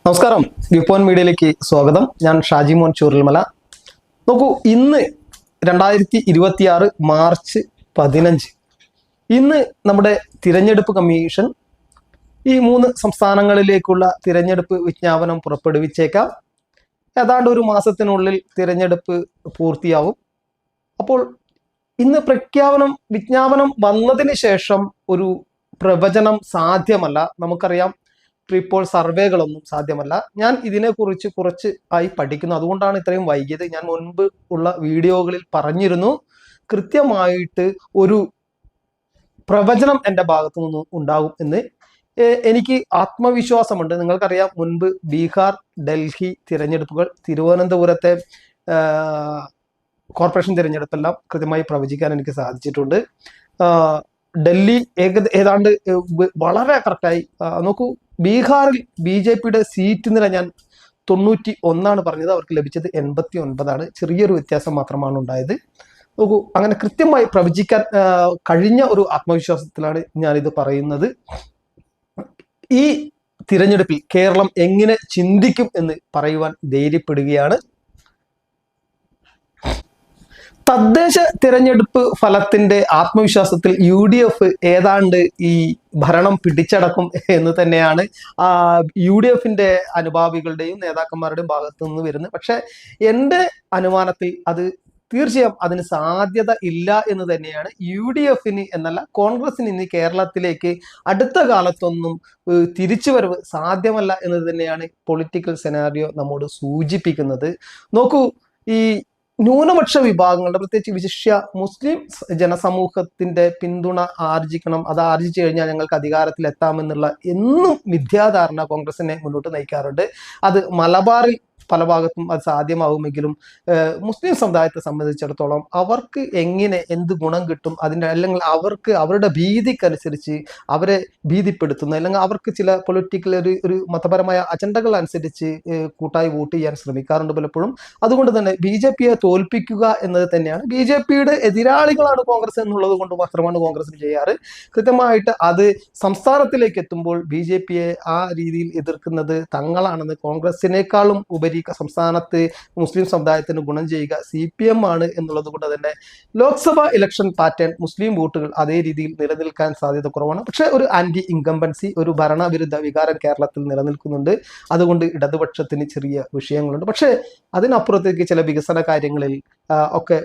നമസ്കാരം, വിപോൻ മീഡിയയിലേക്ക് സ്വാഗതം. ഞാൻ ഷാജി മോൻ ചൂരൽമല. നോക്കൂ, ഇന്ന് 2026 മാർച്ച് 15. ഇന്ന് നമ്മുടെ തിരഞ്ഞെടുപ്പ് കമ്മീഷൻ ഈ 3 സംസ്ഥാനങ്ങളിലേക്കുള്ള തിരഞ്ഞെടുപ്പ് വിജ്ഞാപനം പുറപ്പെടുവിച്ചേക്കാം. ഏതാണ്ട് ഒരു മാസത്തിനുള്ളിൽ തിരഞ്ഞെടുപ്പ് പൂർത്തിയാവും. അപ്പോൾ ഇന്ന് വിജ്ഞാപനം വന്നതിന് ശേഷം ഒരു പ്രവചനം സാധ്യമല്ല. നമുക്കറിയാം, ഇപ്പോൾ സർവേകളൊന്നും സാധ്യമല്ല. ഞാൻ ഇതിനെക്കുറിച്ച് കുറച്ച് ആയി പഠിക്കുന്നു, അതുകൊണ്ടാണ് ഇത്രയും വൈകിയത്. ഞാൻ മുൻപ് ഉള്ള വീഡിയോകളിൽ പറഞ്ഞിരുന്നു, കൃത്യമായിട്ട് ഒരു പ്രവചനം എൻ്റെ ഭാഗത്തു നിന്ന് ഉണ്ടാകും എന്ന്. എനിക്ക് ആത്മവിശ്വാസമുണ്ട്. നിങ്ങൾക്കറിയാം, മുൻപ് ബീഹാർ, ഡൽഹി തിരഞ്ഞെടുപ്പുകൾ, തിരുവനന്തപുരത്തെ കോർപ്പറേഷൻ തിരഞ്ഞെടുപ്പെല്ലാം കൃത്യമായി പ്രവചിക്കാൻ എനിക്ക് സാധിച്ചിട്ടുണ്ട്. ഡൽഹി ഏതാണ്ട് വളരെ കറക്റ്റായി. നോക്കൂ, ബീഹാറിൽ BJPയുടെ സീറ്റ് നില ഞാൻ 91 പറഞ്ഞത്, അവർക്ക് ലഭിച്ചത് 89. ചെറിയൊരു വ്യത്യാസം മാത്രമാണ് ഉണ്ടായത്. നോക്കൂ, അങ്ങനെ കൃത്യമായി പ്രവചിക്കാൻ കഴിഞ്ഞ ഒരു ആത്മവിശ്വാസത്തിലാണ് ഞാനിത് പറയുന്നത്. ഈ തിരഞ്ഞെടുപ്പിൽ കേരളം എങ്ങനെ ചിന്തിക്കും എന്ന് പറയുവാൻ ധൈര്യപ്പെടുകയാണ്. തദ്ദേശ തിരഞ്ഞെടുപ്പ് ഫലത്തിന്റെ ആത്മവിശ്വാസത്തിൽ UDF ഏതാണ്ട് ഈ ഭരണം പിടിച്ചടക്കും എന്ന് തന്നെയാണ് UDFന്റെ അനുഭാവികളുടെയും നേതാക്കന്മാരുടെയും ഭാഗത്തു നിന്ന് വരുന്നത്. പക്ഷെ എൻ്റെ അനുമാനത്തിൽ അത് തീർച്ചയായും അതിന് സാധ്യത ഇല്ല എന്ന് തന്നെയാണ്. UDFന് എന്നല്ല, കോൺഗ്രസിന് ഇനി കേരളത്തിലേക്ക് അടുത്ത കാലത്തൊന്നും തിരിച്ചുവരവ് സാധ്യമല്ല എന്ന് തന്നെയാണ് പൊളിറ്റിക്കൽ സെനാരിയോ നമ്മോട് സൂചിപ്പിക്കുന്നത്. നോക്കൂ, ഈ ന്യൂനപക്ഷ വിഭാഗങ്ങളുടെ, പ്രത്യേകിച്ച് വിശിഷ്യ മുസ്ലിം ജനസമൂഹത്തിന്റെ പിന്തുണ ആർജിക്കണം, അത് ആർജിച്ചു കഴിഞ്ഞാൽ ഞങ്ങൾക്ക് അധികാരത്തിൽ എത്താമെന്നുള്ള എന്നും മിഥ്യാധാരണ കോൺഗ്രസിനെ മുന്നോട്ട് നയിക്കാറുണ്ട്. അത് മലബാറിൽ പല ഭാഗത്തും അത് സാധ്യമാവുമെങ്കിലും മുസ്ലിം സമുദായത്തെ സംബന്ധിച്ചിടത്തോളം അവർക്ക് എന്ത് ഗുണം കിട്ടും അതിൻ്റെ, അല്ലെങ്കിൽ അവർക്ക് അവരുടെ ഭീതിക്കനുസരിച്ച് അവരെ ഭീതിപ്പെടുത്തുന്ന, അല്ലെങ്കിൽ അവർക്ക് ചില പൊളിറ്റിക്കൽ ഒരു മതപരമായ അജണ്ടകൾ അനുസരിച്ച് കൂട്ടായി വോട്ട് ചെയ്യാൻ ശ്രമിക്കാറുണ്ട് പലപ്പോഴും. അതുകൊണ്ട് തന്നെ BJPയെ തോൽപ്പിക്കുക എന്നത് തന്നെയാണ്. BJPയുടെ എതിരാളികളാണ് കോൺഗ്രസ് എന്നുള്ളത് കൊണ്ട് മാത്രമാണ് കോൺഗ്രസ് ചെയ്യാറ്. കൃത്യമായിട്ട് അത് സംസ്ഥാനത്തിലേക്ക് എത്തുമ്പോൾ BJPയെ ആ രീതിയിൽ എതിർക്കുന്നത് തങ്ങളാണെന്ന്, കോൺഗ്രസിനേക്കാളും ഉപരി സംസ്ഥാനത്ത് മുസ്ലിം സമുദായത്തിന് ഗുണം ചെയ്യുക CPM ആണ് എന്നുള്ളത് കൊണ്ട് തന്നെ ലോക്സഭാ ഇലക്ഷൻ പാറ്റേൺ മുസ്ലിം വോട്ടുകൾ അതേ രീതിയിൽ നിലനിൽക്കാൻ സാധ്യത കുറവാണ്. പക്ഷെ ഒരു ആന്റി ഇൻകംബൻസി, ഒരു ഭരണവിരുദ്ധ വികാരം കേരളത്തിൽ നിലനിൽക്കുന്നുണ്ട്. അതുകൊണ്ട് ഇടതുപക്ഷത്തിന് ചെറിയ വിഷയങ്ങളുണ്ട്. പക്ഷെ അതിനപ്പുറത്തേക്ക് ചില വികസന കാര്യങ്ങളിൽ ഒക്കെ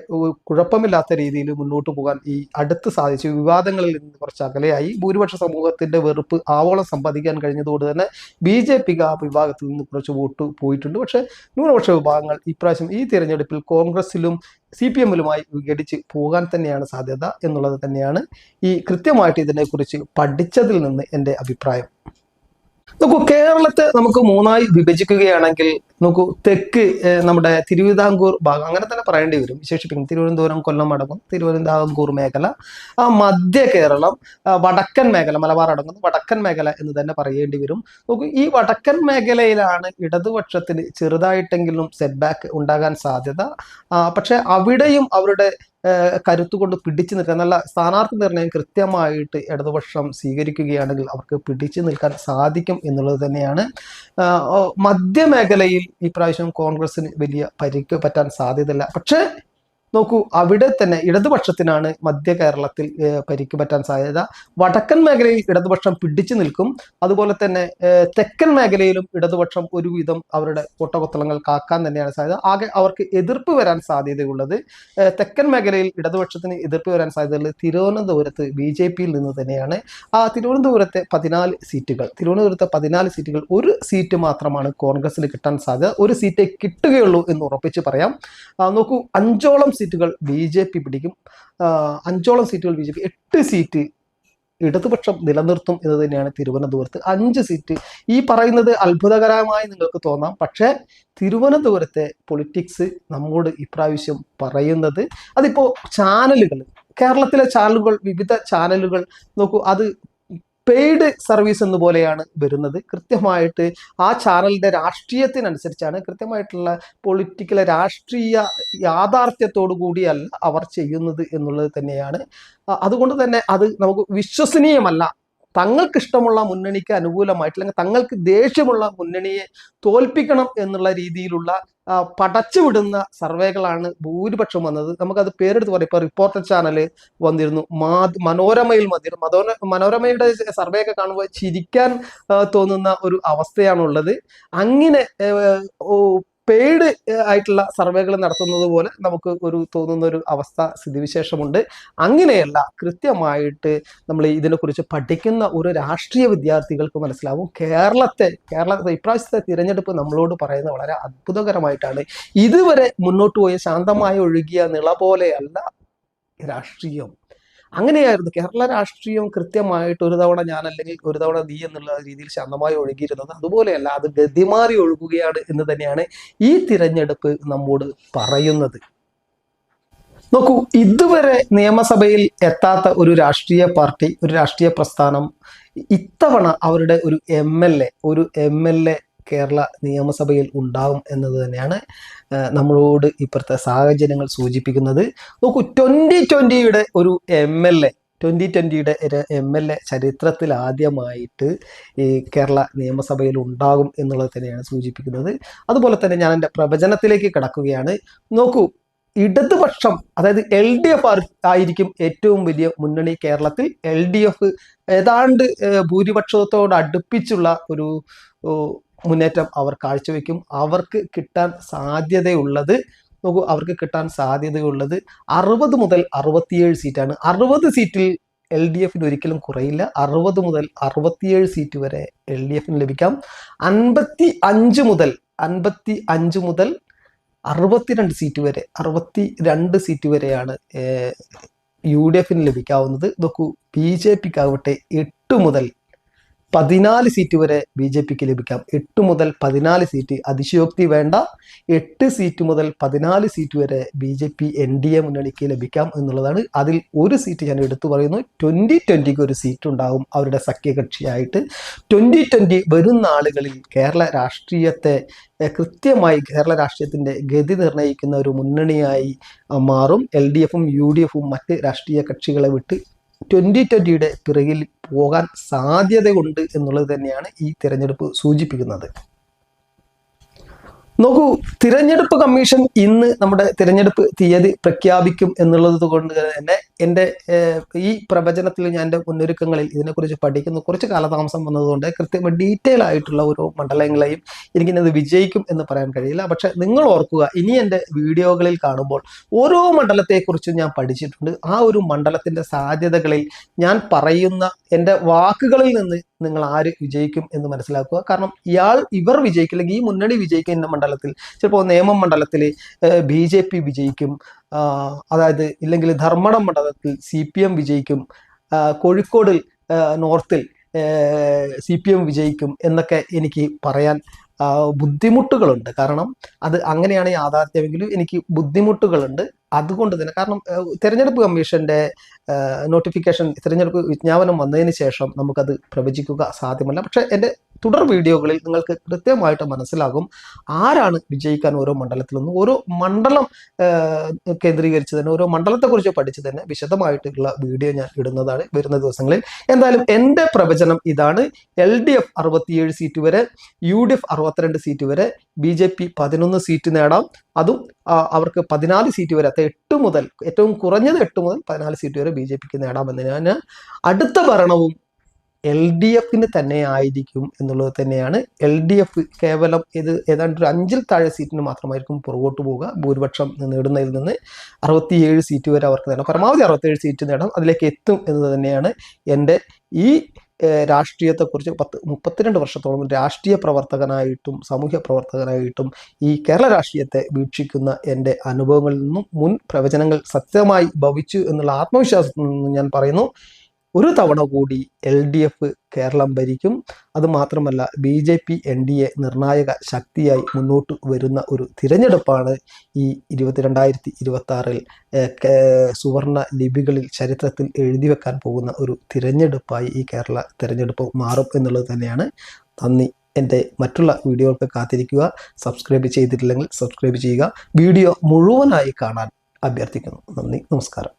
കുഴപ്പമില്ലാത്ത രീതിയിൽ മുന്നോട്ട് പോകാൻ ഈ അടുത്ത് സാധിച്ചു. വിവാദങ്ങളിൽ നിന്ന് കുറച്ച് അകലെയായി. ഭൂരിപക്ഷ സമൂഹത്തിന്റെ വെറുപ്പ് ആവോളം സമ്പാദിക്കാൻ കഴിഞ്ഞതുകൊണ്ട് തന്നെ BJPക്ക് ആ വിഭാഗത്തിൽ നിന്ന് കുറച്ച് വോട്ട് പോയിട്ടുണ്ട്. പക്ഷെ ന്യൂനപക്ഷ വിഭാഗങ്ങൾ ഇപ്രാവശ്യം ഈ തിരഞ്ഞെടുപ്പിൽ കോൺഗ്രസിലും CPMലുമായി വിഘടിച്ച് പോകാൻ തന്നെയാണ് സാധ്യത എന്നുള്ളത് തന്നെയാണ് ഈ കൃത്യമായിട്ട് ഇതിനെക്കുറിച്ച് പഠിച്ചതിൽ നിന്ന് എൻ്റെ അഭിപ്രായം. നോക്കൂ, കേരളത്തെ നമുക്ക് 3ആയി വിഭജിക്കുകയാണെങ്കിൽ, നോക്കൂ, തെക്ക് നമ്മുടെ തിരുവിതാംകൂർ ഭാഗം, അങ്ങനെ തന്നെ പറയേണ്ടി വരും, വിശേഷിപ്പിക്കും തിരുവനന്തപുരം, കൊല്ലം അടങ്ങും തിരുവിതാംകൂർ മേഖല, മധ്യ കേരളം, വടക്കൻ മേഖല, മലബാർ അടങ്ങുന്ന വടക്കൻ മേഖല എന്ന് തന്നെ പറയേണ്ടി വരും. നോക്കൂ, ഈ വടക്കൻ മേഖലയിലാണ് ഇടതുപക്ഷത്തിന് ചെറുതായിട്ടെങ്കിലും സെറ്റ് ബാക്ക് ഉണ്ടാകാൻ സാധ്യത. പക്ഷെ അവിടെയും അവരുടെ കരുത്തുകൊണ്ട് പിടിച്ചു നിൽക്കാൻ, നല്ല സ്ഥാനാർത്ഥി നിർണയം കൃത്യമായിട്ട് ഇടതുപക്ഷം സ്വീകരിക്കുകയാണെങ്കിൽ അവർക്ക് പിടിച്ചു നിൽക്കാൻ സാധിക്കും എന്നുള്ളത് തന്നെയാണ്. മധ്യമേഖലയിൽ ഇപ്രാവശ്യം കോൺഗ്രസിന് വലിയ പരിക്ക് പറ്റാൻ സാധ്യതയില്ല. പക്ഷേ നോക്കൂ, അവിടെ തന്നെ ഇടതുപക്ഷത്തിനാണ് മധ്യ കേരളത്തിൽ പരിക്ക് പറ്റാൻ സാധ്യത. വടക്കൻ മേഖലയിൽ ഇടതുപക്ഷം പിടിച്ചു നിൽക്കും. അതുപോലെ തന്നെ തെക്കൻ മേഖലയിലും ഇടതുപക്ഷം ഒരുവിധം അവരുടെ കോട്ടകൊത്തളങ്ങൾ കാക്കാൻ തന്നെയാണ് സാധ്യത. ആകെ അവർക്ക് എതിർപ്പ് വരാൻ സാധ്യതയുള്ളത്, തെക്കൻ മേഖലയിൽ ഇടതുപക്ഷത്തിന് എതിർപ്പ് വരാൻ സാധ്യതയുള്ളത് തിരുവനന്തപുരത്ത് BJPയിൽ നിന്ന് തന്നെയാണ്. ആ തിരുവനന്തപുരത്തെ 14 സീറ്റുകൾ, ഒരു സീറ്റ് മാത്രമാണ് കോൺഗ്രസിന് കിട്ടാൻ സാധ്യത. ഒരു സീറ്റേ കിട്ടുകയുള്ളൂ എന്ന് ഉറപ്പിച്ച് പറയാം. നോക്കൂ, 5ഓളം സീറ്റുകൾ BJP പിടിക്കും. 5ഓളം സീറ്റുകൾ BJP, 8 സീറ്റ് ഇടതുപക്ഷം നിലനിർത്തും എന്ന് തന്നെയാണ് തിരുവനന്തപുരത്ത്. 5 സീറ്റ് ഈ പറയുന്നത് അത്ഭുതകരമായി നിങ്ങൾക്ക് തോന്നാം. പക്ഷേ തിരുവനന്തപുരത്തെ പൊളിറ്റിക്സ് നമ്മോട് ഇപ്രാവശ്യം പറയുന്നത്, അതിപ്പോ ചാനലുകൾ, കേരളത്തിലെ ചാനലുകൾ, വിവിധ ചാനലുകൾ നോക്കൂ, അത് പെയ്ഡ് സർവീസ് എന്ന് പോലെയാണ് വരുന്നത്. കൃത്യമായിട്ട് ആ ചാനലിന്റെ രാഷ്ട്രീയത്തിനനുസരിച്ചാണ്, കൃത്യമായിട്ടുള്ള പൊളിറ്റിക്കൽ രാഷ്ട്രീയ യാഥാർത്ഥ്യത്തോടു കൂടിയല്ല അവർ ചെയ്യുന്നത് എന്നുള്ളത് തന്നെയാണ്. അതുകൊണ്ട് തന്നെ അത് നമുക്ക് വിശ്വസനീയമല്ല. തങ്ങൾക്കിഷ്ടമുള്ള മുന്നണിക്ക് അനുകൂലമായിട്ട് അല്ലെങ്കിൽ തങ്ങൾക്ക് ദേഷ്യമുള്ള മുന്നണിയെ തോൽപ്പിക്കണം എന്നുള്ള രീതിയിലുള്ള പടച്ചുവിടുന്ന സർവേകളാണ് ഭൂരിപക്ഷം വന്നത്. നമുക്കത് പേരെടുത്ത് പറയാം. ഇപ്പൊ റിപ്പോർട്ടർ ചാനൽ വന്നിരുന്നു, മനോരമയിൽ വന്നിരുന്നു. മനോരമയുടെ സർവേ ഒക്കെ കാണുമ്പോൾ ചിരിക്കാൻ തോന്നുന്ന ഒരു അവസ്ഥയാണുള്ളത്. അങ്ങനെ പെയ്ഡ് ആയിട്ടുള്ള സർവേകൾ നടത്തുന്നത് പോലെ നമുക്ക് തോന്നുന്ന ഒരു അവസ്ഥ സ്ഥിതിവിശേഷമുണ്ട്. അങ്ങനെയല്ല, കൃത്യമായിട്ട് നമ്മൾ ഇതിനെക്കുറിച്ച് പഠിക്കുന്ന ഒരു രാഷ്ട്രീയ വിദ്യാർത്ഥികൾക്ക് മനസ്സിലാവും കേരളത്തെ ഇപ്രാവശ്യത്തെ തിരഞ്ഞെടുപ്പ് നമ്മളോട് പറയുന്നത് വളരെ അത്ഭുതകരമായിട്ടാണ്. ഇതുവരെ മുന്നോട്ട് പോയ ശാന്തമായി ഒഴുകിയ നിള പോലെയല്ല രാഷ്ട്രീയം. അങ്ങനെയായിരുന്നു കേരള രാഷ്ട്രീയം. കൃത്യമായിട്ട് ഒരു തവണ ഞാൻ അല്ലെങ്കിൽ ഒരു തവണ നീ എന്നുള്ള രീതിയിൽ ശാന്തമായി ഒഴുകിയിരുന്നത് അതുപോലെയല്ല, അത് ഗതിമാറി ഒഴുകുകയാണ് എന്ന് തന്നെയാണ് ഈ തിരഞ്ഞെടുപ്പ് നമ്മോട് പറയുന്നത്. നോക്കൂ, ഇതുവരെ നിയമസഭയിൽ എത്താത്ത ഒരു രാഷ്ട്രീയ പാർട്ടി, ഒരു രാഷ്ട്രീയ പ്രസ്ഥാനം ഇത്തവണ അവരുടെ ഒരു എം എൽ എ കേരള നിയമസഭയിൽ ഉണ്ടാവും എന്നത് തന്നെയാണ് നമ്മളോട് ഇപ്പോഴത്തെ സാഹചര്യങ്ങൾ സൂചിപ്പിക്കുന്നത്. നോക്കൂ, 2020യുടെ ഒരു എം എൽ എ ചരിത്രത്തിൽ ആദ്യമായിട്ട് ഈ കേരള നിയമസഭയിൽ ഉണ്ടാകും എന്നുള്ളത് തന്നെയാണ് സൂചിപ്പിക്കുന്നത്. അതുപോലെ തന്നെ ഞാൻ എൻ്റെ പ്രവചനത്തിലേക്ക് കടക്കുകയാണ്. നോക്കൂ, ഇടതുപക്ഷം, അതായത് LDF ആയിരിക്കും ഏറ്റവും വലിയ മുന്നണി കേരളത്തിൽ. LDF ഏതാണ്ട് ഭൂരിപക്ഷത്തോട് അടുപ്പിച്ചുള്ള ഒരു മുന്നേറ്റം അവർ കാഴ്ചവെക്കും. അവർക്ക് കിട്ടാൻ സാധ്യതയുള്ളത് 60 മുതൽ 67 സീറ്റാണ്. 60 സീറ്റിൽ LDFന് ഒരിക്കലും കുറയില്ല. 60 മുതൽ 67 സീറ്റ് വരെ LDFന് ലഭിക്കാം. 55 മുതൽ 62 സീറ്റ് വരെയാണ് UDFന് ലഭിക്കാവുന്നത്. നോക്കൂ, BJPക്കാവട്ടെ 8 മുതൽ 14 സീറ്റ് വരെ BJPക്ക് ലഭിക്കാം. 8 മുതൽ 14 സീറ്റ്, അതിശയോക്തി വേണ്ട. 8 സീറ്റ് മുതൽ 14 സീറ്റ് വരെ BJP NDA മുന്നണിക്ക് ലഭിക്കാം എന്നുള്ളതാണ്. അതിൽ ഒരു സീറ്റ് ഞാൻ എടുത്തു പറയുന്നു. 2020ക്ക് ഒരു സീറ്റ് ഉണ്ടാകും അവരുടെ സഖ്യകക്ഷിയായിട്ട്. 2020 വരുന്ന ആളുകളിൽ കേരള രാഷ്ട്രീയത്തെ കൃത്യമായി കേരള രാഷ്ട്രീയത്തിൻ്റെ ഗതി നിർണ്ണയിക്കുന്ന ഒരു മുന്നണിയായി മാറും. LDFും UDFും മറ്റ് രാഷ്ട്രീയ കക്ഷികളെ വിട്ട് 2020യുടെ പിറകിൽ പോകാൻ സാധ്യതയുണ്ട് എന്നുള്ളത് തന്നെയാണ് ഈ തിരഞ്ഞെടുപ്പ് സൂചിപ്പിക്കുന്നത്. നോക്കൂ, തിരഞ്ഞെടുപ്പ് കമ്മീഷൻ ഇന്ന് നമ്മുടെ തിരഞ്ഞെടുപ്പ് തീയതി പ്രഖ്യാപിക്കും എന്നുള്ളത് കൊണ്ട് തന്നെ എൻ്റെ ഈ പ്രവചനത്തിൽ ഞാൻ എൻ്റെ മുന്നൊരുക്കങ്ങളിൽ ഇതിനെക്കുറിച്ച് പഠിക്കുന്ന കുറച്ച് കാലതാമസം വന്നതുകൊണ്ട് കൃത്യമായി ഡീറ്റെയിൽ ആയിട്ടുള്ള ഓരോ മണ്ഡലങ്ങളെയും എനിക്കിന്നത് വിജയിക്കും എന്ന് പറയാൻ കഴിയില്ല. പക്ഷെ നിങ്ങൾ ഓർക്കുക, ഇനി എൻ്റെ വീഡിയോകളിൽ കാണുമ്പോൾ ഓരോ മണ്ഡലത്തെക്കുറിച്ചും ഞാൻ പഠിച്ചിട്ടുണ്ട്. ആ ഒരു മണ്ഡലത്തിൻ്റെ സാധ്യതകളിൽ ഞാൻ പറയുന്ന എൻ്റെ വാക്കുകളിൽ നിന്ന് നിങ്ങൾ ആര് വിജയിക്കും എന്ന് മനസ്സിലാക്കുക. കാരണം ഇവർ വിജയിക്കില്ലെങ്കിൽ ഈ മുന്നണി വിജയിക്കും എന്ന മണ്ഡലത്തിൽ ചിലപ്പോൾ നേമം മണ്ഡലത്തിൽ BJP വിജയിക്കും, അതായത് ഇല്ലെങ്കിൽ ധർമ്മടം മണ്ഡലത്തിൽ CPM വിജയിക്കും, കോഴിക്കോട് നോർത്തിൽ CPM വിജയിക്കും എന്നൊക്കെ എനിക്ക് പറയാൻ ബുദ്ധിമുട്ടുകളുണ്ട്. കാരണം അത് അങ്ങനെയാണ് യാഥാർത്ഥ്യമെങ്കിലും എനിക്ക് ബുദ്ധിമുട്ടുകളുണ്ട്. അതുകൊണ്ട് തന്നെ, കാരണം തെരഞ്ഞെടുപ്പ് കമ്മീഷന്റെ നോട്ടിഫിക്കേഷൻ, തിരഞ്ഞെടുപ്പ് വിജ്ഞാപനം വന്നതിന് ശേഷം നമുക്കത് പ്രവചിക്കുക സാധ്യമല്ല. പക്ഷെ എൻ്റെ തുടർ വീഡിയോകളിൽ നിങ്ങൾക്ക് കൃത്യമായിട്ട് മനസ്സിലാകും ആരാണ് വിജയിക്കാൻ ഓരോ മണ്ഡലത്തിലൊന്നും. ഓരോ മണ്ഡലം കേന്ദ്രീകരിച്ച് തന്നെ, ഓരോ മണ്ഡലത്തെക്കുറിച്ച് പഠിച്ച് തന്നെ വിശദമായിട്ടുള്ള വീഡിയോ ഞാൻ ഇടുന്നതാണ് വരുന്ന ദിവസങ്ങളിൽ. എന്തായാലും എൻ്റെ പ്രവചനം ഇതാണ്: LDF 67 സീറ്റ് വരെ, UDF 62 സീറ്റ് വരെ, BJP 11 സീറ്റ് നേടാം. അതും അവർക്ക് 14 സീറ്റ് വരെ, 8 മുതൽ ഏറ്റവും കുറഞ്ഞത് 8 മുതൽ 14 സീറ്റ് വരെ BJPക്ക് നേടാമെന്ന് ഞാൻ. അടുത്ത ഭരണവും LDFന് തന്നെ ആയിരിക്കും എന്നുള്ളത് തന്നെയാണ്. LDF കേവലം ഏതാണ്ട് ഒരു 5-ൽ താഴെ സീറ്റിന് മാത്രമായിരിക്കും പുറകോട്ട് പോവുക. ഭൂരിപക്ഷം നേടുന്നതിൽ നിന്ന് 67 സീറ്റ് വരെ അവർക്ക് നേടാം, പരമാവധി 67 സീറ്റ് നേടാം, അതിലേക്ക് എത്തും എന്ന് തന്നെയാണ് എൻ്റെ ഈ രാഷ്ട്രീയത്തെക്കുറിച്ച് 32 വർഷത്തോളം രാഷ്ട്രീയ പ്രവർത്തകനായിട്ടും സാമൂഹ്യ പ്രവർത്തകനായിട്ടും ഈ കേരള രാഷ്ട്രീയത്തെ വീക്ഷിക്കുന്ന എൻ്റെ അനുഭവങ്ങളിൽ നിന്നും മുൻ പ്രവചനങ്ങൾ സത്യമായി ഭവിച്ചു എന്നുള്ള ആത്മവിശ്വാസത്തിൽ നിന്നും ഞാൻ പറയുന്നു, ഒരു തവണ കൂടി LDF കേരളം ഭരിക്കും. അതുമാത്രമല്ല, BJP NDA നിർണായക ശക്തിയായി മുന്നോട്ട് വരുന്ന ഒരു തിരഞ്ഞെടുപ്പാണ് ഈ 2026-ൽ സുവർണ ലിപികളിൽ ചരിത്രത്തിൽ എഴുതി വെക്കാൻ പോകുന്ന ഒരു തിരഞ്ഞെടുപ്പായി ഈ കേരള തിരഞ്ഞെടുപ്പ് മാറും എന്നുള്ളത് തന്നെയാണ്. നന്ദി. എൻ്റെ മറ്റുള്ള വീഡിയോകൾക്ക് കാത്തിരിക്കുക. സബ്സ്ക്രൈബ് ചെയ്തിട്ടില്ലെങ്കിൽ സബ്സ്ക്രൈബ് ചെയ്യുക. വീഡിയോ മുഴുവനായി കാണാൻ അഭ്യർത്ഥിക്കുന്നു. നന്ദി, നമസ്കാരം.